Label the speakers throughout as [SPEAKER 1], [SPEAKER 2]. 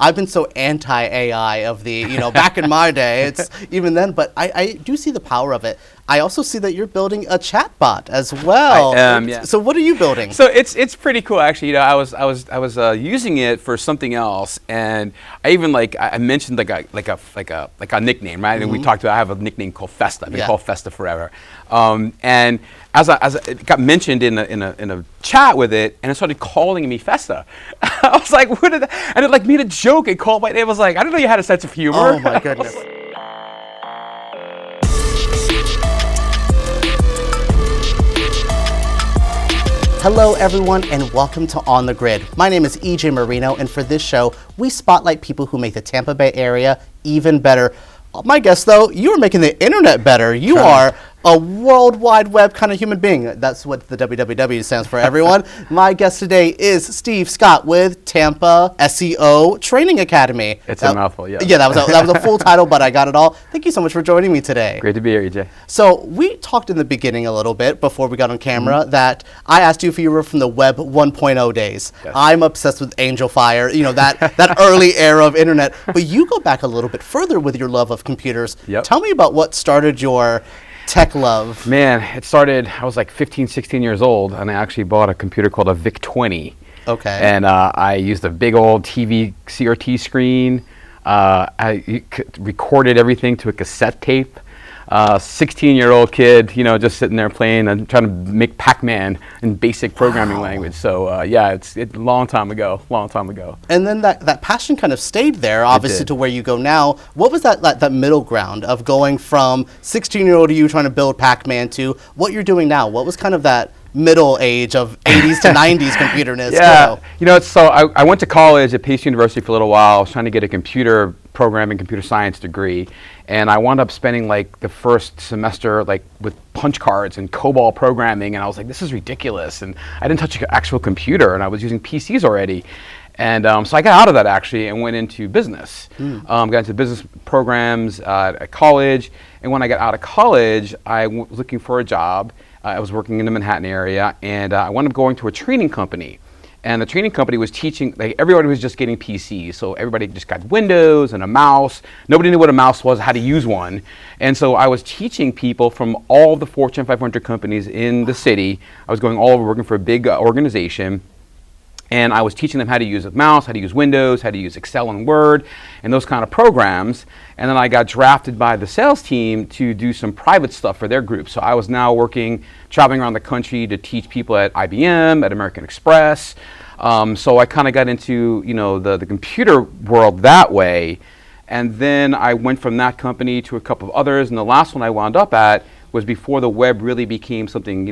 [SPEAKER 1] I've been so anti-AI of the, back in my day, it's even then, but I do see the power of it. I also see that you're building a chatbot as well.
[SPEAKER 2] I am, yeah.
[SPEAKER 1] So what are you building?
[SPEAKER 2] So it's pretty cool, actually. I was using it for something else, and I even I mentioned like a nickname, right? And we talked about, I have a nickname called Festa. I've been called Festa forever. And as it got mentioned in a chat with it, and it started calling me Festa. I was like, what did that? And it made a joke and called my name. I was like, I didn't know you had a sense of humor.
[SPEAKER 1] Oh my goodness. Hello everyone and welcome to On the Grid. My name is EJ Moreno, and for this show, we spotlight people who make the Tampa Bay area even better. My guess though, you are making the internet better. You are a World Wide Web kind of human being. That's what the WWW stands for, everyone. My guest today is Steve Scott with Tampa SEO Training Academy.
[SPEAKER 2] It's a mouthful, yeah.
[SPEAKER 1] Yeah, that was a full title, but I got it all. Thank you so much for joining me today.
[SPEAKER 2] Great to be here, EJ.
[SPEAKER 1] So we talked in the beginning a little bit before we got on camera that I asked you if you were from the Web 1.0 days. Yes. I'm obsessed with Angel Fire, that early era of internet. But you go back a little bit further with your love of computers.
[SPEAKER 2] Yep.
[SPEAKER 1] Tell me about what started your tech love.
[SPEAKER 2] Man, it started, I was like 15, 16 years old, and I actually bought a computer called a VIC-20.
[SPEAKER 1] Okay.
[SPEAKER 2] And I used a big old TV CRT screen. I recorded everything to a cassette tape. 16-year-old kid, just sitting there playing and trying to make Pac-Man in basic programming language. So yeah, it's a long time ago.
[SPEAKER 1] And then that passion kind of stayed there, obviously, to where you go now. What was that middle ground of going from 16-year-old you trying to build Pac-Man to what you're doing now? What was kind of that middle age of 80s to 90s computerness?
[SPEAKER 2] Yeah, so I went to college at Pace University for a little while. I was trying to get a computer programming, computer science degree, and I wound up spending the first semester with punch cards and COBOL programming, and I was like, this is ridiculous, and I didn't touch an actual computer, and I was using PCs already. And so I got out of that actually and went into business. Got into business programs at college, and when I got out of college, I was looking for a job. I was working in the Manhattan area, and I wound up going to a training company. And the training company was teaching, everybody was just getting PCs. So everybody just got Windows and a mouse. Nobody knew what a mouse was, how to use one. And so I was teaching people from all the Fortune 500 companies in the city. I was going all over working for a big organization. And I was teaching them how to use a mouse, how to use Windows, how to use Excel and Word, and those kind of programs. And then I got drafted by the sales team to do some private stuff for their group. So I was now traveling around the country to teach people at IBM, at American Express. So I kind of got into the computer world that way. And then I went from that company to a couple of others. And the last one I wound up at was before the web really became something,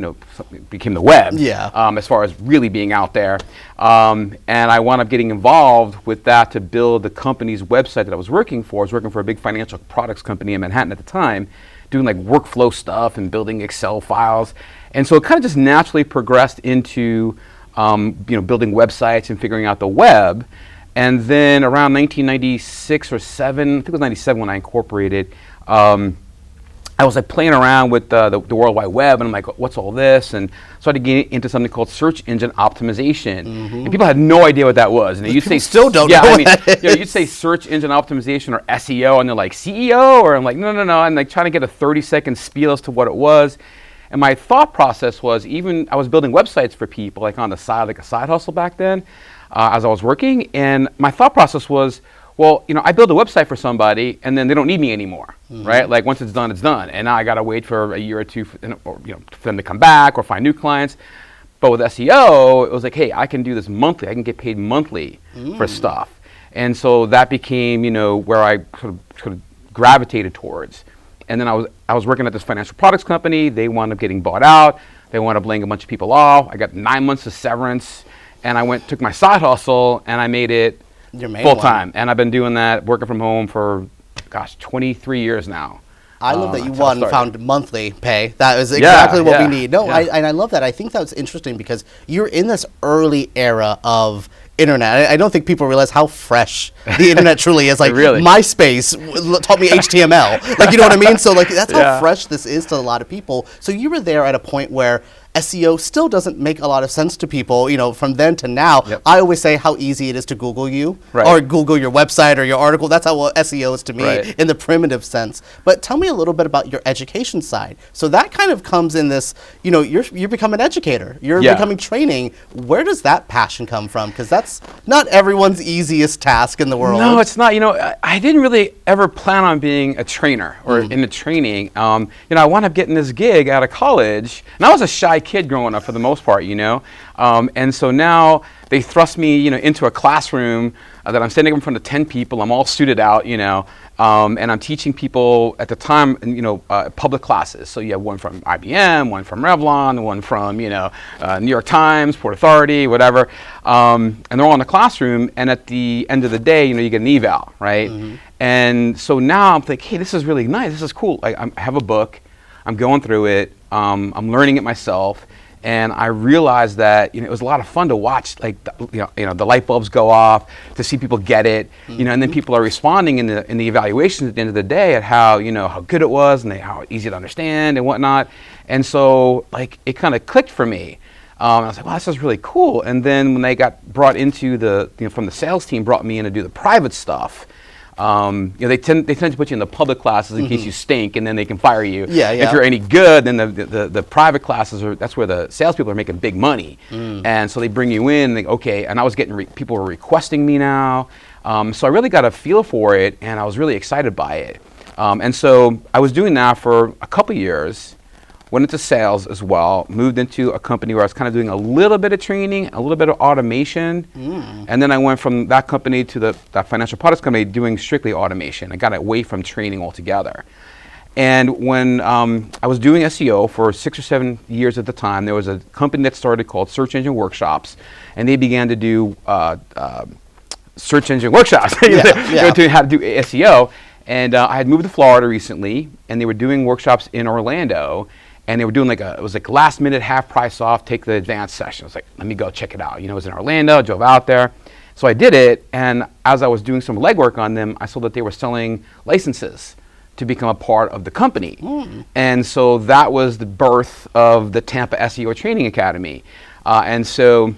[SPEAKER 2] became the web.
[SPEAKER 1] Yeah.
[SPEAKER 2] As far as really being out there. And I wound up getting involved with that to build the company's website that I was working for. I was working for a big financial products company in Manhattan at the time, doing workflow stuff and building Excel files. And so it kind of just naturally progressed into, building websites and figuring out the web. And then around 1996 or 7, I think it was 97 when I incorporated, I was playing around with the World Wide Web, and I'm like, what's all this? And started getting into something called search engine optimization. And people had no idea what that was. And you'd say,
[SPEAKER 1] still don't know what that is.
[SPEAKER 2] You'd say search engine optimization or SEO, and they're like, CEO? Or I'm like, no. And trying to get a 30-second spiel as to what it was. And my thought process was, I was building websites for people, on the side, like a side hustle back then, as I was working. And my thought process was, well, I build a website for somebody, and then they don't need me anymore, right? Once it's done, it's done. And now I got to wait for a year or two for them to come back or find new clients. But with SEO, it was like, hey, I can do this monthly. I can get paid monthly for stuff. And so that became, where I sort of gravitated towards. And then I was working at this financial products company. They wound up getting bought out. They wound up laying a bunch of people off. I got 9 months of severance, and I took my side hustle, and I made it full time. And I've been doing that, working from home for, 23 years now.
[SPEAKER 1] I love that you found monthly pay. That is exactly what we need. No, and I love that. I think that's interesting because you're in this early era of internet. I don't think people realize how fresh the internet truly is.
[SPEAKER 2] Really?
[SPEAKER 1] MySpace taught me HTML. You know what I mean? So that's how fresh this is to a lot of people. So you were there at a point where SEO still doesn't make a lot of sense to people, from then to now.
[SPEAKER 2] Yep.
[SPEAKER 1] I always say how easy it is to Google you
[SPEAKER 2] Right.
[SPEAKER 1] or Google your website or your article. That's how SEO is to me
[SPEAKER 2] Right.
[SPEAKER 1] in the primitive sense. But tell me a little bit about your education side. So that kind of comes in this, you're becoming an educator. You're
[SPEAKER 2] Yeah.
[SPEAKER 1] becoming training. Where does that passion come from? Because that's not everyone's easiest task in the world.
[SPEAKER 2] No, it's not. I didn't really ever plan on being a trainer or into training. I wound up getting this gig out of college, and I was a shy kid growing up for the most part, and so now they thrust me, into a classroom that I'm standing in front of 10 people. I'm all suited out, and I'm teaching people at the time, public classes. So you have one from IBM, one from Revlon, one from, New York Times, Port Authority, whatever. And they're all in the classroom. And at the end of the day, you get an eval, right? And so now I'm thinking, hey, this is really nice. This is cool. I have a book. I'm going through it. I'm learning it myself. And I realized that it was a lot of fun to watch, the light bulbs go off, to see people get it, and then people are responding in the evaluations at the end of the day at how how good it was and how easy to understand and whatnot. And so it kind of clicked for me. I was like, wow, this is really cool. And then when they got brought into from the sales team, brought me in to do the private stuff. They tend to put you in the public classes in case you stink, and then they can fire you.
[SPEAKER 1] Yeah.
[SPEAKER 2] If you're any good, then the private classes that's where the salespeople are making big money, and so they bring you in. And and I was getting people were requesting me now, so I really got a feel for it, and I was really excited by it. And so I was doing that for a couple years. Went into sales as well, moved into a company where I was kind of doing a little bit of training, a little bit of automation, and then I went from that company to that financial products company doing strictly automation. I got away from training altogether. And when I was doing SEO for 6 or 7 years at the time, there was a company that started called Search Engine Workshops, and they began to do search engine workshops to how to do SEO. And I had moved to Florida recently, and they were doing workshops in Orlando. And they were doing it was like last minute, half price off, take the advanced session. I was like, let me go check it out. It was in Orlando, drove out there. So I did it, and as I was doing some legwork on them, I saw that they were selling licenses to become a part of the company. And so that was the birth of the Tampa SEO Training Academy. And so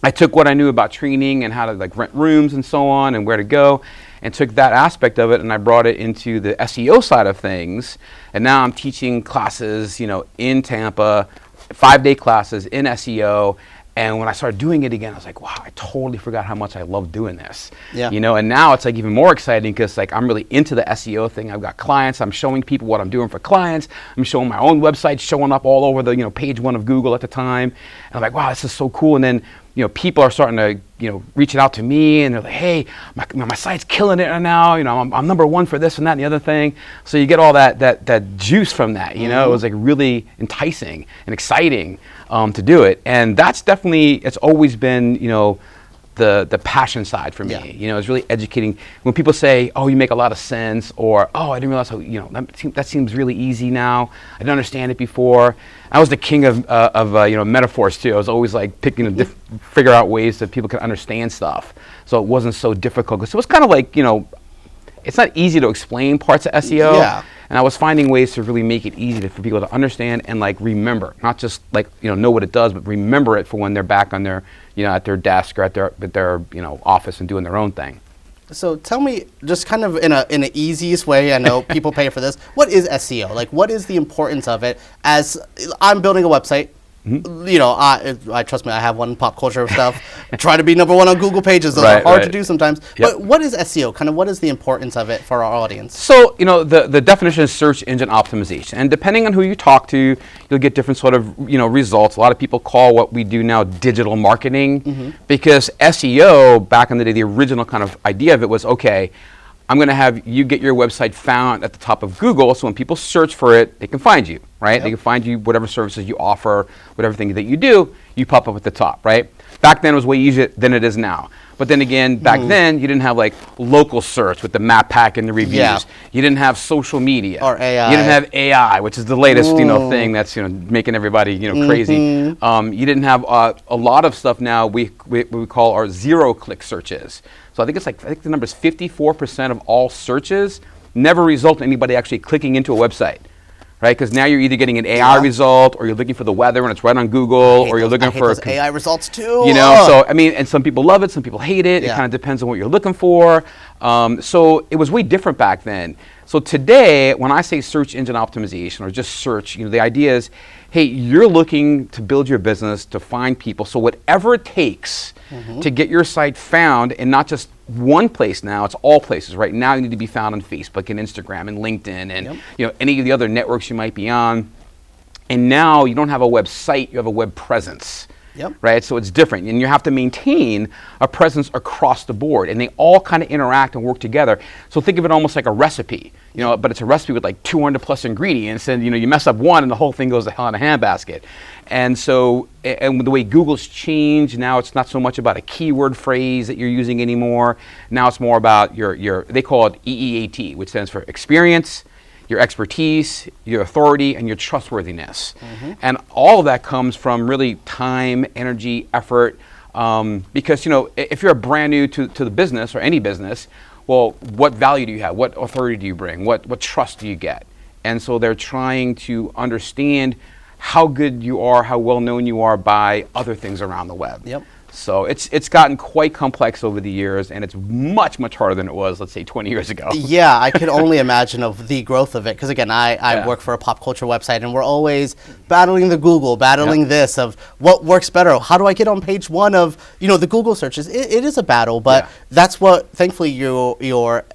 [SPEAKER 2] I took what I knew about training and how to rent rooms and so on and where to go, and took that aspect of it and I brought it into the SEO side of things. And now I'm teaching classes, in Tampa, 5-day classes in SEO. And when I started doing it again, I was like, wow, I totally forgot how much I love doing this.
[SPEAKER 1] Yeah.
[SPEAKER 2] And now it's even more exciting because I'm really into the SEO thing. I've got clients. I'm showing people what I'm doing for clients. I'm showing my own website, showing up all over the, page 1 of Google at the time. And I'm like, wow, this is so cool. And then, people are starting to, reaching out to me and they're like, hey, my site's killing it right now. I'm number 1 for this and that and the other thing. So you get all that juice from that, It was really enticing and exciting to do it. And that's definitely, it's always been, the passion side for me. It's really educating. When people say, oh, you make a lot of sense, or, oh, I didn't realize how, that seems really easy now. I didn't understand it before. I was the king of metaphors too. I was always picking to figure out ways that people could understand stuff. So it wasn't so difficult. Because it was kind of it's not easy to explain parts of SEO.
[SPEAKER 1] Yeah.
[SPEAKER 2] And I was finding ways to really make it easy for people to understand and remember, not just know what it does, but remember it for when they're back on their, at their desk or at their office and doing their own thing.
[SPEAKER 1] So tell me, just kind of in an easiest way, I know people pay for this, what is SEO? What is the importance of it? As I'm building a website, I trust me, I have one pop culture stuff. Try to be number 1 on Google pages. Those are hard to do sometimes. Yep. But what is SEO? Kind of what is the importance of it for our audience?
[SPEAKER 2] So, the definition is search engine optimization. And depending on who you talk to, you'll get different sort of, results. A lot of people call what we do now digital marketing because SEO, back in the day, the original kind of idea of it was, okay, I'm going to have you get your website found at the top of Google, so when people search for it, they can find you, right? Yep. They can find you, whatever services you offer, whatever thing that you do, you pop up at the top, right? Back then it was way easier than it is now. But then again, back then you didn't have local search with the map pack and the reviews. Yeah. You didn't have social media.
[SPEAKER 1] Or AI.
[SPEAKER 2] You didn't have AI, which is the latest thing that's making everybody crazy. You didn't have a lot of stuff now we call our 0-click searches. So I think the number is 54% of all searches never result in anybody actually clicking into a website, right? Because now you're either getting an AI result, or you're looking for the weather and it's right on Google, or you're looking for
[SPEAKER 1] those AI results too.
[SPEAKER 2] You know, so I mean, and some people love it, some people hate it. It kind of depends on what you're looking for. So it was way different back then. So today, when I say search engine optimization or just search, you know, the idea is, hey, you're looking to build your business, to find people. So whatever it takes to get your site found, and not just one place now, it's all places. Right now, you need to be found on Facebook and Instagram and LinkedIn and you know, any of the other networks you might be on. And now you don't have a website, you have a web presence. Right, so it's different, and you have to maintain a presence across the board, and they all kind of interact and work together. So think of it almost like a recipe, you know, but it's a recipe with like 200 plus ingredients, and you know, you mess up one, and the whole thing goes to hell in a handbasket. And so, and the way Google's changed, now it's not so much about a keyword phrase that you're using anymore. Now it's more about your they call it EEAT, which stands for experience, your expertise, your authority, and your trustworthiness. And all of that comes from really time, energy, effort, because, you know, if you're brand new to the business or any business, well, what value do you have? What authority do you bring? What trust do you get? And so they're trying to understand how good you are, how well known you are by other things around the web. So it's gotten quite complex over the years, and it's much, much harder than it was, let's say, 20 years ago.
[SPEAKER 1] Yeah, I could only imagine of the growth of it. Because again, I work for a pop culture website, and we're always battling the Google, battling this of what works better. How do I get on page one of, you know, the Google searches? It is a battle, but that's what, thankfully, your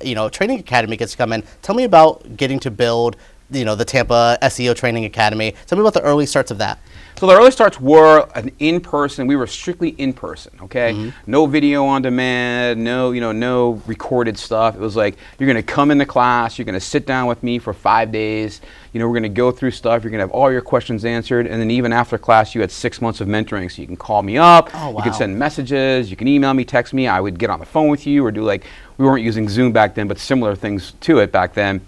[SPEAKER 1] you know, training academy gets to come in. Tell me about getting to build, you know, the Tampa SEO Training Academy. Tell me about the early starts of that.
[SPEAKER 2] So the early starts were an in-person. We were strictly in-person, okay? No video on demand, no, you know, no recorded stuff. It was like, you're gonna come into class, you're gonna sit down with me for 5 days, you know, we're gonna go through stuff, you're gonna have all your questions answered, and then even after class, you had 6 months of mentoring, so you can call me up, you can send messages, you can email me, text me, I would get on the phone with you, or do like, we weren't using Zoom back then, but similar things to it back then.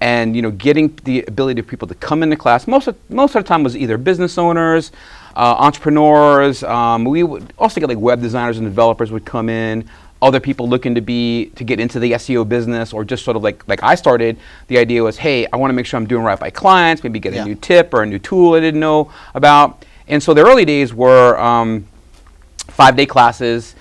[SPEAKER 2] And you know, getting the ability of people to come into class, most of the time was either business owners, entrepreneurs. We would also get like web designers and developers would come in. Other people looking to get into the SEO business, or just sort of like I started. The idea was, hey, I want to make sure I'm doing right by clients. Maybe get a new tip or a new tool I didn't know about. And so the early days were 5-day classes,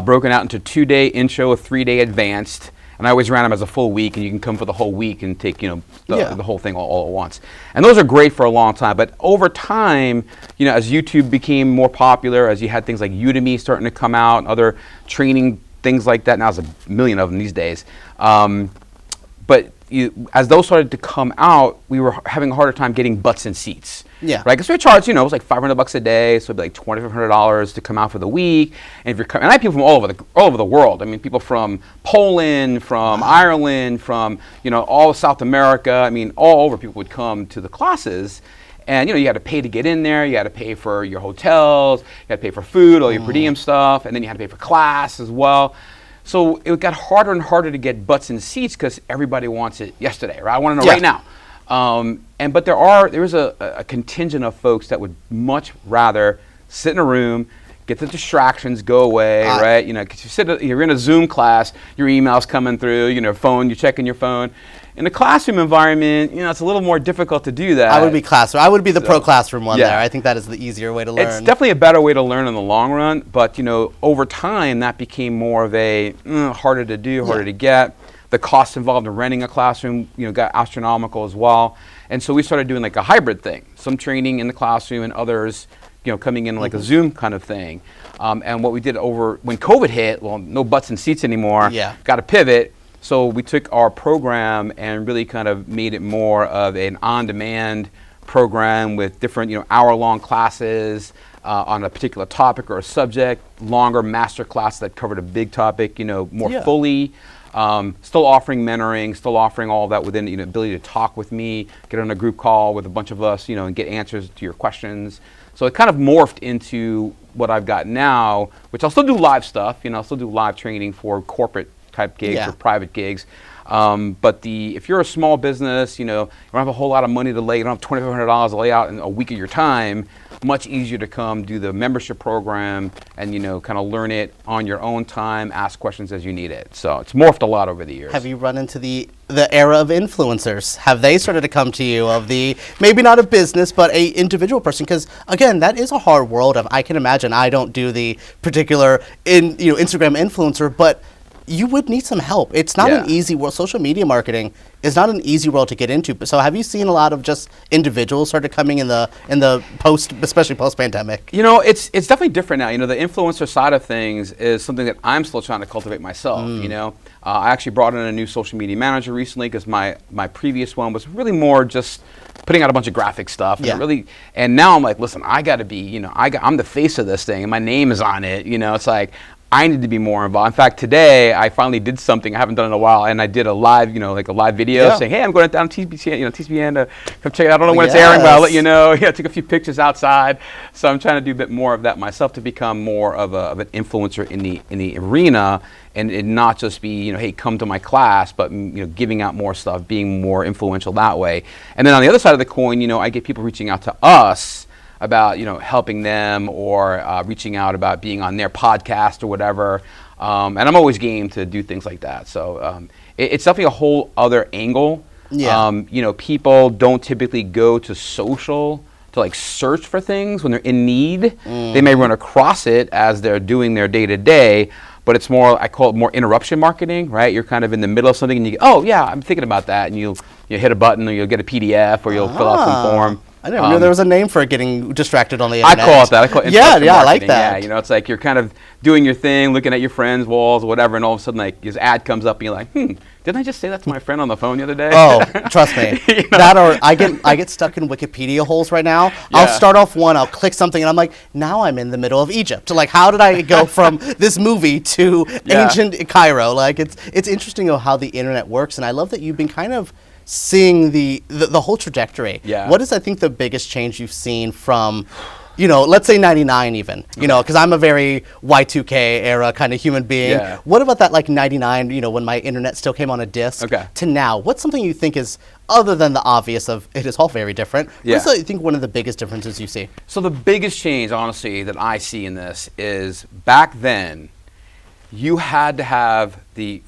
[SPEAKER 2] broken out into 2-day intro, a 3-day advanced. And I always ran them as a full week, and you can come for the whole week and take, you know, the whole thing all at once. And those are great for a long time. But over time, you know, as YouTube became more popular, as you had things like Udemy starting to come out, and other training things like that. Now there's a million of them these days. But as those started to come out, we were having a harder time getting butts in seats. Right, because we charged, you know, it was like $500 a day, so it'd be like $2,500 to come out for the week. And if you're coming, and I had people from all over the world. I mean, people from Poland, from Ireland, from, you know, all of South America. I mean, all over people would come to the classes. And, you know, you had to pay to get in there. You had to pay for your hotels. You had to pay for food, all your per diem stuff, and then you had to pay for class as well. So it got harder and harder to get butts in seats because everybody wants it yesterday, right? I want to know right now. But there is a contingent of folks that would much rather sit in a room, get the distractions, go away, right? You know, because you're in a Zoom class, your email's coming through, you know, phone, you're checking your phone. In a classroom environment, you know, it's a little more difficult to do that.
[SPEAKER 1] I would be classroom. I would be the pro classroom one there. I think that is the easier way to learn.
[SPEAKER 2] It's definitely a better way to learn in the long run, but, you know, over time, that became more of a harder to do, harder to get. The costs involved in renting a classroom, you know, got astronomical as well. And so we started doing like a hybrid thing, some training in the classroom and others, you know, coming in like a Zoom kind of thing. And what we did when COVID hit, well, no butts and seats anymore, got to pivot. So we took our program and really kind of made it more of an on-demand program with different, you know, hour-long classes on a particular topic or a subject, longer master class that covered a big topic, you know, more fully. Still offering mentoring, still offering all of that within, you know, ability to talk with me, get on a group call with a bunch of us, you know, and get answers to your questions. So it kind of morphed into what I've got now, which I'll still do live stuff, you know, I'll still do live training for corporate type gigs or private gigs. But if you're a small business, you know, you don't have a whole lot of money to lay, you don't have $2,500 to lay out in a week of your time, much easier to come do the membership program and, kind of learn it on your own time, ask questions as you need it. So it's morphed a lot over the years.
[SPEAKER 1] Have you run into the era of influencers? Have they started to come to you of the, maybe not a business, but a individual person? Because again, that is a hard world. I can imagine I don't do the particular Instagram influencer, but you would need some help. It's not an easy world. Social media marketing is not an easy world to get into. So have you seen a lot of just individuals started coming in the post, especially post-pandemic?
[SPEAKER 2] It's definitely different now. The influencer side of things is something that I'm still trying to cultivate myself. I actually brought in a new social media manager recently because my previous one was really more just putting out a bunch of graphic stuff. And now I'm like, listen, I got to be, I'm the face of this thing and my name is on it. It's like, I need to be more involved. In fact, today I finally did something I haven't done in a while, and I did a live, like a live video saying, "Hey, I'm going down to TBCN, TBCN to come check it out. I don't know when it's airing, but I'll let you know." I took a few pictures outside, so I'm trying to do a bit more of that myself to become more of an influencer in the arena, and not just be, hey, come to my class, but giving out more stuff, being more influential that way. And then on the other side of the coin, I get people reaching out to us about helping them or reaching out about being on their podcast or whatever, and I'm always game to do things like that. So it's definitely a whole other angle. People don't typically go to social to like search for things when they're in need. They may run across it as they're doing their day-to-day, but it's more, I call it more interruption marketing, right? You're kind of in the middle of something and you go, oh yeah, I'm thinking about that, and you hit a button or you'll get a PDF or you'll fill out some form.
[SPEAKER 1] I didn't know there was a name for getting distracted on the internet.
[SPEAKER 2] I call it that. I call it
[SPEAKER 1] I like
[SPEAKER 2] marketing.
[SPEAKER 1] that.
[SPEAKER 2] Yeah, it's like you're kind of doing your thing, looking at your friends' walls or whatever, and all of a sudden like this ad comes up and you're like, didn't I just say that to my friend on the phone the other day?
[SPEAKER 1] Oh, trust me. That or I get stuck in Wikipedia holes right now. I'll start off one, I'll click something, and I'm like, now I'm in the middle of Egypt. Like, how did I go from this movie to ancient Cairo? Like, it's interesting how the internet works, and I love that you've been kind of seeing the whole trajectory. What is, I think, the biggest change you've seen from, let's say 99 even, because I'm a very Y2K era kind of human being. What about that, like 99, when my internet still came on a disc, to now? What's something you think is, other than the obvious of it is all very different, what's, I think, one of the biggest differences you see?
[SPEAKER 2] So the biggest change, honestly, that I see in this is back then, you had to have the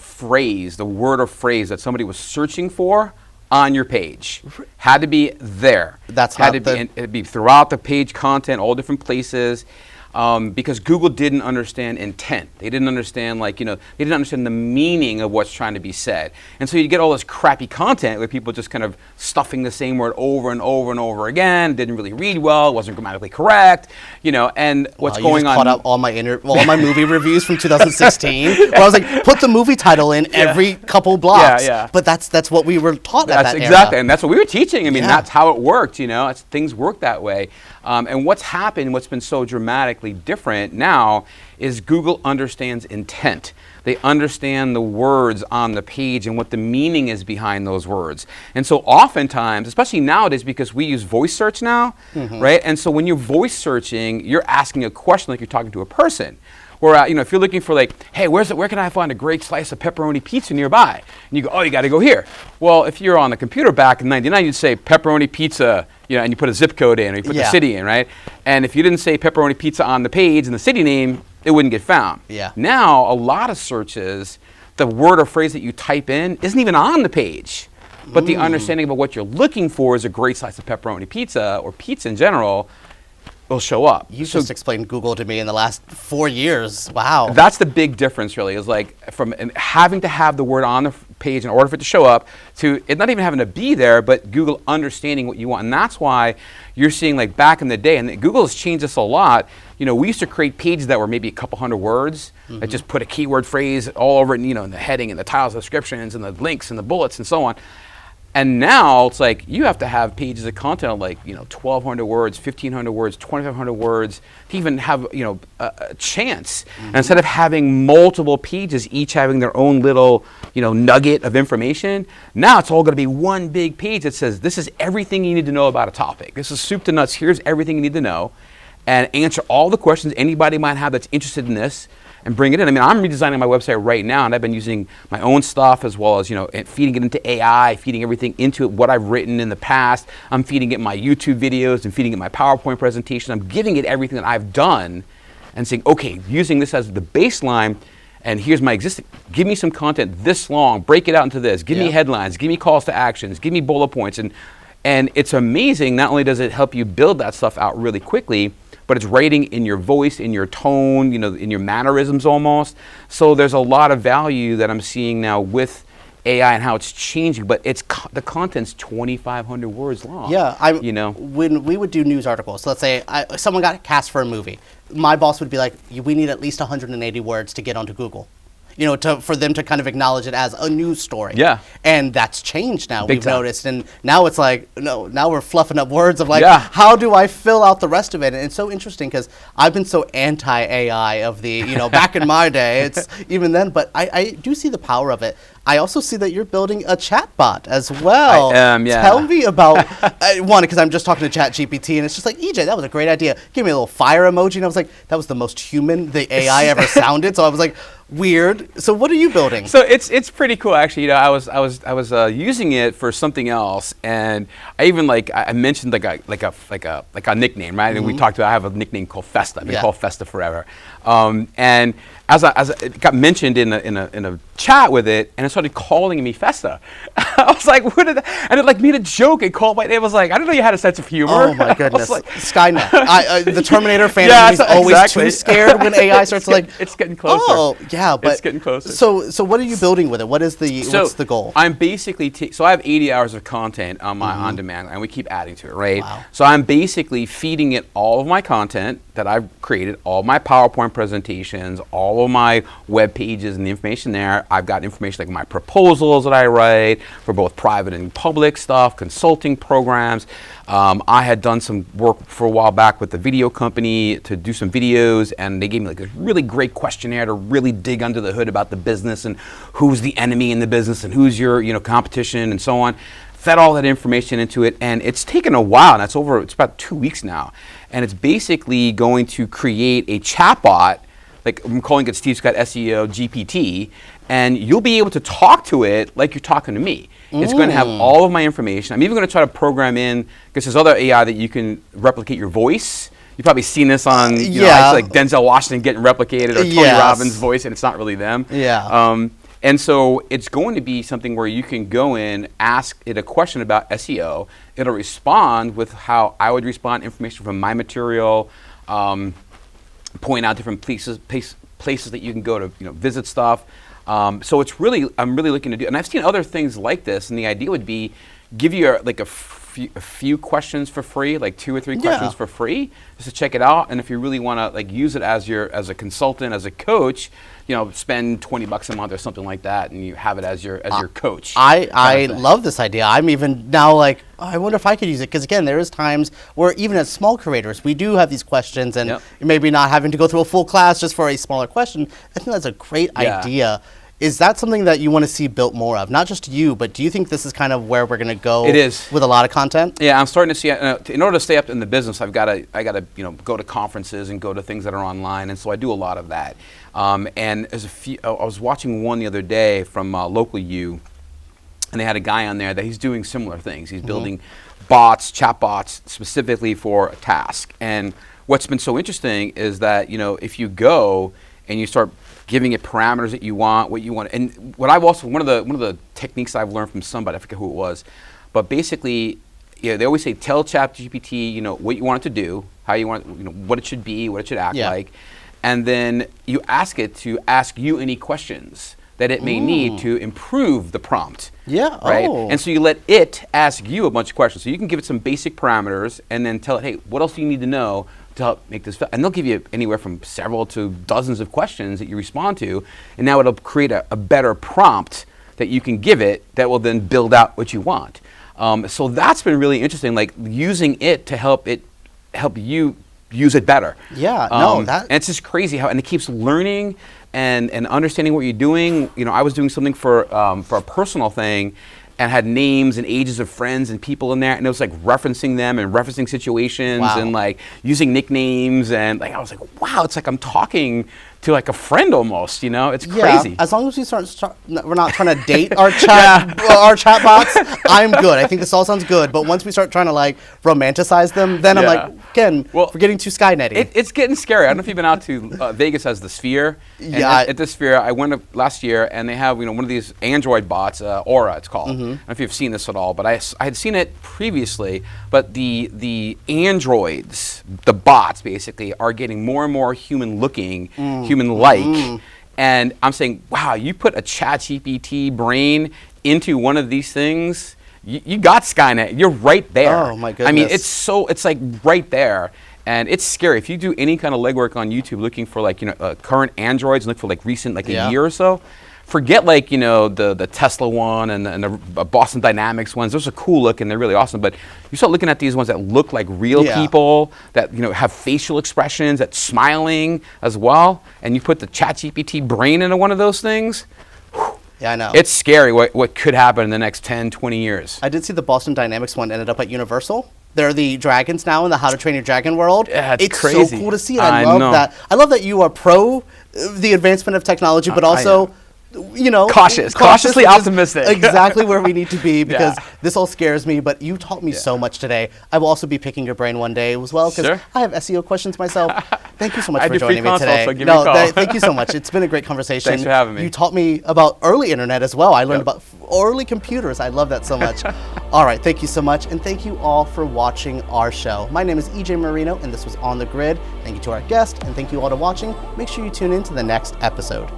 [SPEAKER 2] word or phrase that somebody was searching for on your page. Had to be there. It'd be throughout the page content, all different places, because Google didn't understand intent. They didn't understand they didn't understand the meaning of what's trying to be said. And so you get all this crappy content where people just kind of stuffing the same word over and over and over again, didn't really read well, wasn't grammatically correct, and what's going on.
[SPEAKER 1] Caught up all my movie reviews from 2016, where I was like, put the movie title in every couple blocks. But that's what we were taught at that
[SPEAKER 2] exactly,
[SPEAKER 1] era.
[SPEAKER 2] And that's what we were teaching. I mean, that's how it worked, things work that way. And what's been so dramatically different now is Google understands intent. They understand the words on the page and what the meaning is behind those words. And so oftentimes, especially nowadays, because we use voice search now, right? And so when you're voice searching, you're asking a question like you're talking to a person. Where, if you're looking for hey, where can I find a great slice of pepperoni pizza nearby? And you go, oh, you got to go here. Well, if you're on the computer back in '99, you'd say pepperoni pizza, and you put a zip code in, or you put the city in, right? And if you didn't say pepperoni pizza on the page and the city name, it wouldn't get found. Now, a lot of searches, the word or phrase that you type in isn't even on the page. But the understanding about what you're looking for is a great slice of pepperoni pizza, or pizza in general, will show up.
[SPEAKER 1] You just explained Google to me in the last 4 years. Wow.
[SPEAKER 2] That's the big difference, really, is from having to have the word on the page in order for it to show up to it not even having to be there, but Google understanding what you want. And that's why you're seeing back in the day, and Google has changed this a lot. We used to create pages that were maybe a couple hundred words that just put a keyword phrase all over it, in the heading and the titles, the descriptions and the links and the bullets and so on. And now it's you have to have pages of content of 1,200 words, 1,500 words, 2,500 words to even have a chance. And instead of having multiple pages, each having their own little nugget of information, now it's all going to be one big page that says this is everything you need to know about a topic. This is soup to nuts. Here's everything you need to know, and answer all the questions anybody might have that's interested in this. and bring it in. I mean, I'm redesigning my website right now, and I've been using my own stuff as well as, feeding it into AI, feeding everything into it, what I've written in the past. I'm feeding it my YouTube videos and feeding it my PowerPoint presentation. I'm giving it everything that I've done and saying, okay, using this as the baseline, and here's my existing, give me some content this long, break it out into this, give me headlines, give me calls to actions, give me bullet points. And it's amazing, not only does it help you build that stuff out really quickly, but it's writing in your voice, in your tone, in your mannerisms almost. So there's a lot of value that I'm seeing now with AI and how it's changing, but the content's 2,500 words long.
[SPEAKER 1] Yeah, when we would do news articles, so let's say someone got cast for a movie, my boss would be like, we need at least 180 words to get onto Google. For them to kind of acknowledge it as a news story. Yeah. And that's changed now, we've noticed. And now it's like, no, now we're fluffing up words of like, how do I fill out the rest of it? And it's so interesting because I've been so anti-AI of the, back in my day, it's even then, but I do see the power of it. I also see that you're building a chatbot as well.
[SPEAKER 2] I am, yeah.
[SPEAKER 1] Tell me about, one, because I'm just talking to ChatGPT, and it's just like, EJ, that was a great idea. Give me a little fire emoji, and I was like, that was the most human the AI ever sounded. So I was like, weird. So what are you building?
[SPEAKER 2] So it's pretty cool, actually. I was using it for something else, and I even I mentioned like a nickname, right? And we talked about, I have a nickname called Festa. I've been called Festa forever, and as it got mentioned in a chat with it, and it started calling me Festa. I was like, what did that? And it made a joke and called my name. I was like, I didn't know you had a sense of humor.
[SPEAKER 1] Oh my goodness. Skynet. The Terminator fan is always too scared when AI starts
[SPEAKER 2] it's getting closer.
[SPEAKER 1] Oh, yeah, but
[SPEAKER 2] it's getting closer.
[SPEAKER 1] So what are you building with it? What's the goal?
[SPEAKER 2] I'm basically so I have 80 hours of content on my on demand, and we keep adding to it, right?
[SPEAKER 1] Wow.
[SPEAKER 2] So I'm basically feeding it all of my content that I've created, all my PowerPoint presentations, all of my web pages and the information there. I've got information like my proposals that I write for both private and public stuff, consulting programs. I had done some work for a while back with the video company to do some videos, and they gave me a really great questionnaire to really dig under the hood about the business and who's the enemy in the business and who's your competition and so on. Fed all that information into it, and it's taken a while, and it's about 2 weeks now, and it's basically going to create a chatbot, like I'm calling it Steve Scott SEO GPT, and you'll be able to talk to it like you're talking to me. It's going to have all of my information. I'm even going to try to program in, because there's other AI that you can replicate your voice. You've probably seen this on, like Denzel Washington getting replicated, or Tony Robbins' voice, and it's not really them.
[SPEAKER 1] Yeah.
[SPEAKER 2] And so it's going to be something where you can go in, ask it a question about SEO. It'll respond with how I would respond, information from my material, point out different places that you can go to visit stuff. So I'm really looking to do, and I've seen other things like this, and the idea would be give you a few questions for free, like 2 or 3 questions for free, just to check it out. And if you really want to use it as a consultant, as a coach, spend $20 a month or something like that, and you have it as your coach.
[SPEAKER 1] I love this idea. I'm even now I wonder if I could use it, because again, there is times where even as small creators, we do have these questions, and maybe not having to go through a full class just for a smaller question. I think that's a great idea. Is that something that you want to see built more of? Not just you, but do you think this is kind of where we're going to go? It is, with a lot of content.
[SPEAKER 2] Yeah, I'm starting to see. In order to stay up in the business, I got to go to conferences and go to things that are online, and so I do a lot of that. And I was watching one the other day from Local U, and they had a guy on there that he's doing similar things. He's building bots, chat bots, specifically for a task. And what's been so interesting is that if you go and you start giving it parameters that you want, what you want, and what I've also one of the techniques I've learned from somebody, I forget who it was, but basically, they always say tell ChatGPT, what you want it to do, how you want, what it should be, what it should act like, and then you ask it to ask you any questions that it may need to improve the prompt.
[SPEAKER 1] Yeah.
[SPEAKER 2] Right. And so you let it ask you a bunch of questions. So you can give it some basic parameters, and then tell it, hey, what else do you need to know to help make this, and they'll give you anywhere from several to dozens of questions that you respond to, and now it'll create a better prompt that you can give it that will then build out what you want. So that's been really interesting, using it to help you use it better.
[SPEAKER 1] Yeah,
[SPEAKER 2] and it's just crazy and it keeps learning and understanding what you're doing. I was doing something for a personal thing, and had names and ages of friends and people in there, and it was referencing them and referencing situations and using nicknames, and I was like, wow, it's like I'm talking to like a friend almost. You know, it's
[SPEAKER 1] Yeah,
[SPEAKER 2] crazy.
[SPEAKER 1] as long as we we're not trying to date our our chat bots. I'm good. I think this all sounds good. But once we start trying to like romanticize them, then I'm
[SPEAKER 2] Yeah.
[SPEAKER 1] like, again,
[SPEAKER 2] Well,
[SPEAKER 1] we're getting too Skynetty.
[SPEAKER 2] It's getting scary. I don't know if you've been out to Vegas as the Sphere. And
[SPEAKER 1] Yeah.
[SPEAKER 2] At the Sphere, I went up last year, and they have one of these Android bots, Aura, it's called. I don't know if you've seen this at all, but I had seen it previously. But the androids, the bots, basically, are getting more and more human-looking, human-like. And I'm saying, wow, you put a ChatGPT brain into one of these things, you got Skynet. You're right there.
[SPEAKER 1] Oh, my
[SPEAKER 2] I mean,
[SPEAKER 1] goodness.
[SPEAKER 2] it's like right there. And it's scary. If you do any kind of legwork on YouTube looking for like, current Androids and look for like recent, like
[SPEAKER 1] Yeah.
[SPEAKER 2] a year or so, forget like, the Tesla one and the Boston Dynamics ones. Those are cool looking. They're really awesome. But you start looking at these ones that look like real
[SPEAKER 1] Yeah.
[SPEAKER 2] people, that, have facial expressions, that smiling as well. And you put the ChatGPT brain into one of those things.
[SPEAKER 1] Yeah, I know.
[SPEAKER 2] It's scary what could happen in the next 10, 20 years.
[SPEAKER 1] I did see the Boston Dynamics one ended up at Universal. They're the dragons now in the How to Train Your Dragon world.
[SPEAKER 2] Yeah, it's
[SPEAKER 1] so
[SPEAKER 2] crazy.
[SPEAKER 1] cool to see.
[SPEAKER 2] I
[SPEAKER 1] I love
[SPEAKER 2] know.
[SPEAKER 1] that. I love that you are pro the advancement of technology, but
[SPEAKER 2] I
[SPEAKER 1] also,
[SPEAKER 2] Cautiously
[SPEAKER 1] which is
[SPEAKER 2] optimistic.
[SPEAKER 1] Exactly where we need to be because
[SPEAKER 2] Yeah.
[SPEAKER 1] this all scares me. But you taught me so much today. I will also be picking your brain one day as well because
[SPEAKER 2] Sure.
[SPEAKER 1] I have SEO questions myself. Thank you so much
[SPEAKER 2] I
[SPEAKER 1] for
[SPEAKER 2] do free
[SPEAKER 1] joining me
[SPEAKER 2] consults,
[SPEAKER 1] today.
[SPEAKER 2] so give me a call.
[SPEAKER 1] Thank you so much. It's been a great conversation.
[SPEAKER 2] Thanks for having me.
[SPEAKER 1] You taught me about early internet as well. I learned
[SPEAKER 2] Yep.
[SPEAKER 1] about early computers. I love that so much. All right, thank you so much, and thank you all for watching our show. My name is EJ Moreno, and this was On the Grid. Thank you to our guest, and thank you all to watching. Make sure you tune in to the next episode.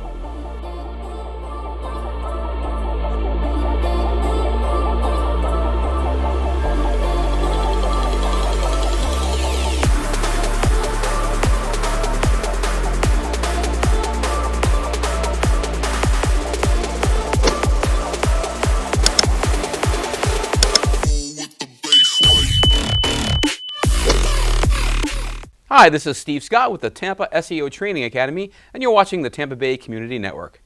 [SPEAKER 2] Hi, this is Steve Scott with the Tampa SEO Training Academy, and you're watching the Tampa Bay Community Network.